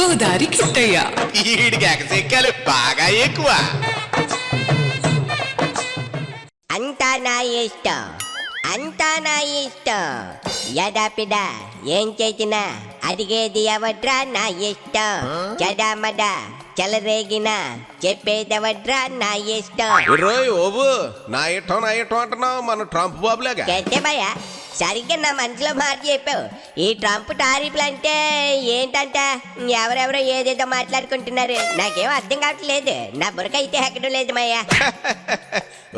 గోదారి కిట్టయ్య. ఈడికి ఎగసెక్కాలి బాగా ఎక్కువ. అంతా నా ఇష్టం, అంతా నా ఇష్టం. యదాపిడ ఏం చేసినా అడిగేది ఎవడ్రా నా ఇష్టం. చడామడ చెలరేగిన చెప్పేదెవడ్రా నా ఇష్టం. ఓబు నా ఇష్టం అంటున్నావు మన ట్రంప్ బాబులాగా. భయ సరిగ్గా నా మనసులో మాట చెప్పావు. ఈ ట్రంప్ టారిఫ్లు అంటే ఏంటంట? ఎవరెవరో ఏదేదో మాట్లాడుకుంటున్నారు, నాకేం అర్థం కావట్లేదు. నా బుర్రకైతే ఎక్కడం లేదు మయ్యా.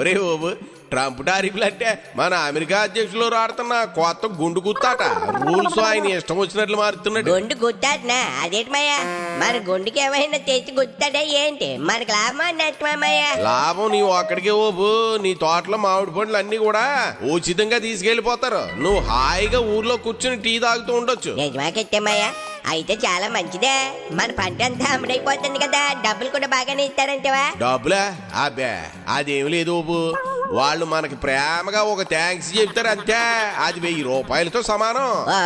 ఒరే ఓబు, ట్రంప్ టారిఫ్లు అంటే మన అమెరికా అధ్యక్షులు రాడుతున్న కొత్త గుండు గుత్తాట. రూల్స్ ఆయన ఇష్టం వచ్చినట్లు మారుతున్నాడు. గుండు గుత్తాడనా? అదేంటి మయ్యా, మన గుండుకి ఏమైనా తెచ్చి గుత్తాడా ఏంటి? మనకు లాభమా నష్టమయ్యా? లాభం నీ ఒక్కడికే ఓబు. నీ తోటలో మామిడి పండ్లు అన్ని కూడా ఉచితంగా తీసుకెళ్లిపోతారు. నువ్వు హాయిగా ఊర్లో కూర్చుని టీ తాగుతూ ఉండొచ్చు. నిజమా కెట్టమయ్యా? అయితే చాలా మంచిదే. మన పంట అంతా అమ్ముడైపోతుంది కదా, డబ్బులు కూడా బాగానే ఇస్తారంటవా? డబ్బులా? అబ్బే అదేమి లేదు ఓబు. వాళ్ళు మనకి ప్రేమగా ఒక థ్యాంక్స్ చెప్తారు అంతే. అది 1000 రూపాయలతో సమానం. ఓ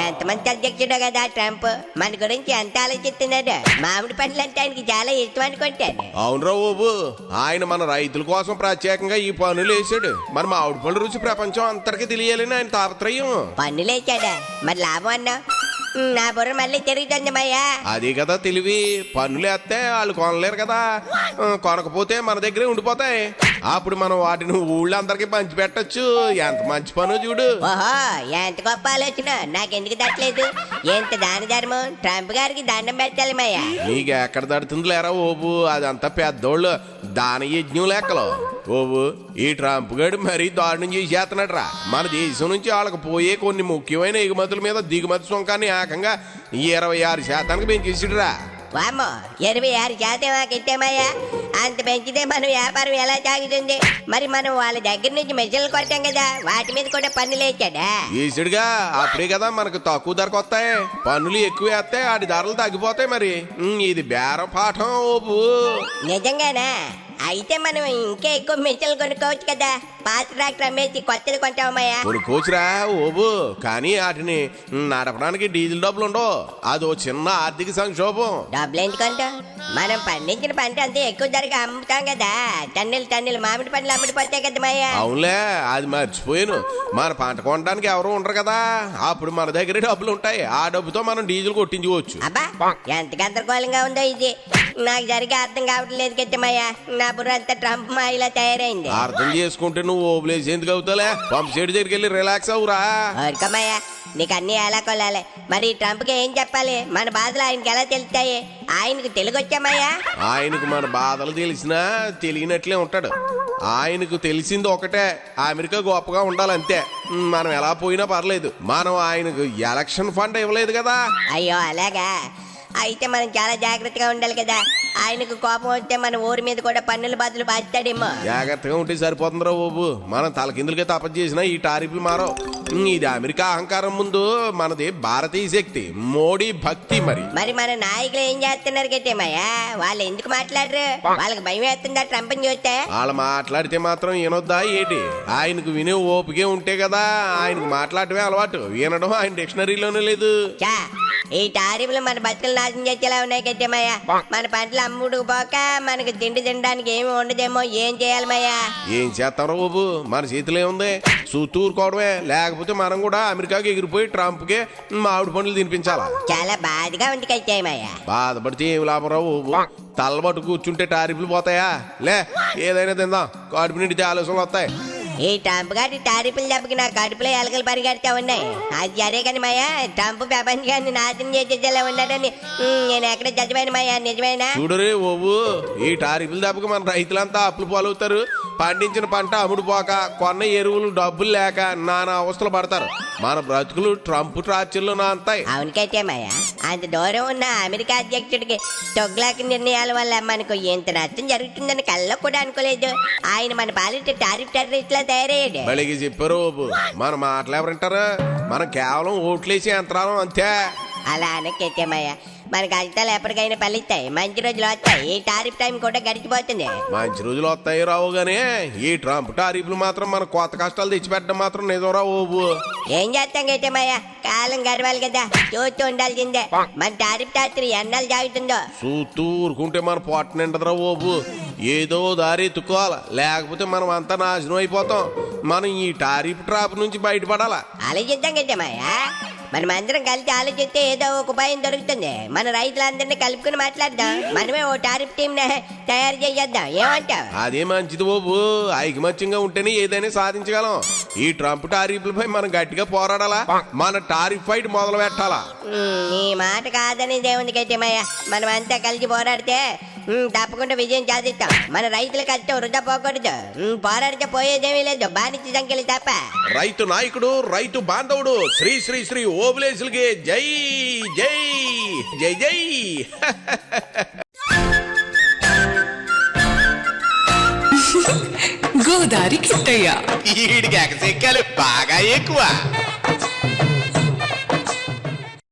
ఎంత మంచి అధ్యక్షుడు కదా ట్రంప్. మన గురించి ఎంత ఆలోచిస్తున్నాడు. మామిడి పండ్లు అంటే ఆయనకి చాలా ఇష్టం అనుకుంటాను. అవునరా ఓబు, ఆయన మన రైతుల కోసం ప్రత్యేకంగా ఈ పనులు వేసాడు. మన మామిడి పళ్ళు రుచి ప్రపంచం అంతటికీ తెలియాలని ఆయన తాపత్రయం. పన్నులు వేసాడా? మరి లాభం అన్నా? నా బుర్ర మళ్ళీ తిరుగుతుంది మయ్యా. అది కదా తెలివి. పన్నులు వేస్తే వాళ్ళు కొనలేరు కదా, కొనకపోతే మన దగ్గరే ఉండిపోతాయి. అప్పుడు మనం వాటిని ఊళ్ళో అందరికి పంచి పెట్టచ్చు. ఎంత మంచి పను చూడు. ఓహో ఎంత గొప్ప ఆలోచన, నాకెందుకు తట్టలేదు? ఎంత దాన ధర్మం. ట్రంప్ గారికి దండం పెట్టాలి మయ్యా. నీకు ఎక్కడ తడుతుంది లేరా ఓబు, అదంతా పెద్దోళ్ళు దాన యజ్ఞం లెక్కలు. ఓబు, ఈ ట్రంప్ గడు మరీ దారుణం చేసేస్తున్నాడు రా. మన దేశం నుంచి వాళ్ళకి పోయే కొన్ని ముఖ్యమైన ఎగుమతుల మీద దిగుమతి సుంకాన్ని ఏకంగా 26% పెంచేసిడురా. వామ్మో, 26% కెట్టామయ్యా. అంత పెంచితే మన వ్యాపారం ఎలా సాగుతుంది? మరి మనం వాళ్ళ దగ్గర నుంచి మెషిన్లు కొట్టాం కదా, వాటి మీద కూడా పన్నులు వేసాడా? వేసాడుగా. అప్పుడే కదా మనకు తక్కువ ధరకు వస్తాయి. పన్నులు ఎక్కువ వేస్తే వాటి ధరలు తగ్గిపోతాయి. మరి ఇది బేరం పాఠం ఓపు. నిజంగానా? అయితే మనం ఇంకా ఎక్కువ మెషిన్లు కొనుక్కోవచ్చు కదా. పాత ట్రాక్టర్ అమ్మేసి కొత్తది కొంటామయ్యా. కొనుక్కోవచ్చురా ఓబు, కానీ వాటిని నడపడానికి డీజిల్ డబ్బులు ఉండవు. అదో చిన్న ఆర్థిక సంక్షోభం. డబ్బులు ఎందుకంటా? మనం పండించిన పంట అంతా ఎక్కువ ధరగా అమ్ముతాం కదా. టన్నులు మామిడి పండ్లు అమ్ముడిపోతాయి కదా మయ్యా. అవునులే, అది మర్చిపోయాను. మన పంట కొనడానికి ఎవరు ఉండరు కదా, అప్పుడు మన దగ్గర డబ్బులు ఉంటాయి. ఆ డబ్బుతో మనం డీజిల్ కొట్టించుకోవచ్చు. అబ్బా ఎంత గందరగోళంగా ఉందో ఇది. నాకు జరిగే అర్థం కావట్లేదు కట్టమయ్యా. నా బుర్ర అంతా ట్రంప్ మాయిలా తయారైంది. అర్థం చేసుకుంటే నువ్వు ఓబులేసి ఎందుకు అవుతాలే? పంప్ సైడ్ దగ్గరికి వెళ్ళి రిలాక్స్ అవురా. ఊరుకోమయ్యా, నీకు అన్ని ఎలా కొలాలి. మరి ట్రంప్కి ఏం చెప్పాలి? మన బాధలు ఆయనకి ఎలా తెలుస్తాయి? ఆయనకు తెలుగు వచ్చామయ్యా? ఆయనకు మన బాధలు తెలిసినా తెలియనట్లే ఉంటాడు. ఆయనకు తెలిసింది ఒకటే, అమెరికా గొప్పగా ఉండాలంతే. మనం ఎలా పోయినా పర్లేదు. మనం ఆయనకు ఎలక్షన్ ఫండ్ ఇవ్వలేదు కదా. అయ్యో అలాగా? అయితే మనం చాలా జాగ్రత్తగా ఉండాలి కదా. ఆయనకు కోపం వస్తే మన ఊరి మీద కూడా పన్నుల బదులు బాధిస్తాడేమో. జాగ్రత్తగా ఉంటే సరిపోతుందిరా బాబు. మనం తలకిందులుగా తపస్సు చేసినా ఈ టారిఫ్లు మారవు. ఇది అమెరికా అహంకారం ముందు మనది భారతీయ శక్తి, మోడీ భక్తి. మరి మన నాయకులు ఏం చేస్తున్నారు గట్టేమయ్యా? వాళ్ళు ఎందుకు మాట్లాడరు? వాళ్ళకి భయం వేస్తుందా ట్రంప్ చూస్తే? వాళ్ళు మాట్లాడితే మాత్రం వినొద్దా ఏంటి? ఆయనకు వినే ఓపికే ఉంటే కదా ఆయనకు మాట్లాడటమే అలవాటు. వినడం ఆయన డిక్షనరీలోనే లేదు. చా, ఈ టారిఫ్లు మన బతుకులు నాశనం చేసేలా ఉన్నాయి కట్టేమయ్యా. మన పంటలు అమ్ముడు పోక మనకు తిండి తినడానికి ఏమి ఉండదేమో. ఏం చేయాలి మయ్యా? ఏం చేస్తారో బాబు, మన చేతిలో ఏముంది? చూతూరుకోవడమే. లేకపోతే మనం కూడా అమెరికాకి ఎగిరిపోయి ట్రంప్కే మామిడి పండ్లు తినిపించాలా? చాలా బాధగా ఉంది కట్టేమయ్యా. బాధపడితే ఏమి లాభం రావు బాబు. తలబట్టు కూర్చుంటే టారిఫ్లు పోతాయా? లే, ఏదైనా తిందాం, కడుపు నిండితే ఆలోచనలు వస్తాయి. ఈ ట్రంప్ గారి టారిఫ్లు దెబ్బకి నా కడుపులో ఎలకలు పరిగెడతా ఉన్నాయి. అది సరే కానీ మాయా, ట్రంప్ ప్రపంచాన్ని నాశనం చేసేలా ఉన్నాడని నేను ఎక్కడ చదివాను మాయా. నిజమేనా? చూడరే ఓబు, ఈ టారిఫ్ల దెబ్బకి మన రైతులంతా అప్పులు పాలవుతారు. పండించిన పంట అమ్ముడుపోక, కొన్న ఎరువులు డబ్బులు లేక నానా అవస్థలు పడతారు. మన బ్రతుకులు ట్రంప్ టార్చర్లో నాంతాయి. అవునుకైతే మాయా, అంత దూరం ఉన్న అమెరికా అధ్యక్షుడికి తొగ్లాకి నిర్ణయాల వల్ల మనకు ఎంత నష్టం జరుగుతుందని కల్లో కూడా అనుకోలేదు. ఆయన మన పాలిట టారిఫ్ టెర్రరిస్ట్ లా తయారయ్యాడు. బలిగి చెప్పారు బాబు, మన మాటలు ఎవరంటారు? మనం కేవలం ఓట్లేసి యంత్రాలం అంతే. అలా అనకెట్టేమయ్యా. మన కష్టాలు ఎప్పటికైనా ఫలిస్తాయి, మంచి రోజులు వస్తాయి. ఈ టారిఫ్ టైం కూడా గడిచిపోతుంది. మంచి రోజులు వస్తాయి రావు గానీ ఈ ట్రంప్ టారిఫ్లు మాత్రం మన కొత్త కష్టాలు తెచ్చిపెట్టడం మాత్రం నిజంరా ఓబు. ఏం చేస్తాం గైతేమయ్యా, కాలం గడవాలి కదా, చూస్తూ ఉండాల్సిందే. మన టారిఫ్ టాత్రి ఎన్నాళ్ళు జాగుతుందో. చూస్తూ ఊరుకుంటే మన పొట్ట నిండదురా ఓబు. ఏదో దారి ఎత్తుకోవాలి, లేకపోతే మనం అంతా నాశనం అయిపోతాం. మనం ఈ టారిఫ్ ట్రాప్ నుంచి బయటపడాలా. ఆలోచిద్దాం గైతేమయ్యా, మనం అందరం కలిసి ఆలోచిస్తే ఏదో ఒక ఉపాయం దొరుకుతుంది. మన రైతులందరినీ కలుపుకుని మాట్లాడదాం, మనమే ఓ టారిఫ్ టీమ్ తయారు చేద్దాం. ఏమంటావు? అదే మంచిది బాబు. ఐకమత్యంగా ఉంటేనే ఏదైనా సాధించగలం. ఈ ట్రంప్ టారిఫ్లపై మనం గట్టిగా పోరాడాలా, మన టారిఫ్ ఫైట్ మొదలు పెట్టాలా. ఈ మాట కాదని దేవునికి అయితే మనం అంతా కలిసి పోరాడితే తప్పకుండా విజయం సాధిస్తాం. మన రైతుల కష్టం వృధా పోకూడదు. పోరాడితే పోయేదేమీ లేదు, బానిస సంఖ్యలు తప్ప. రైతు నాయకుడు, రైతు బాంధవుడు శ్రీ శ్రీ శ్రీ ఓబులేసులకి జై జై జై జై. గోదారి కిట్టయ్య ఈడికి ఎకసెక్కాలి బాగా ఎక్కువ.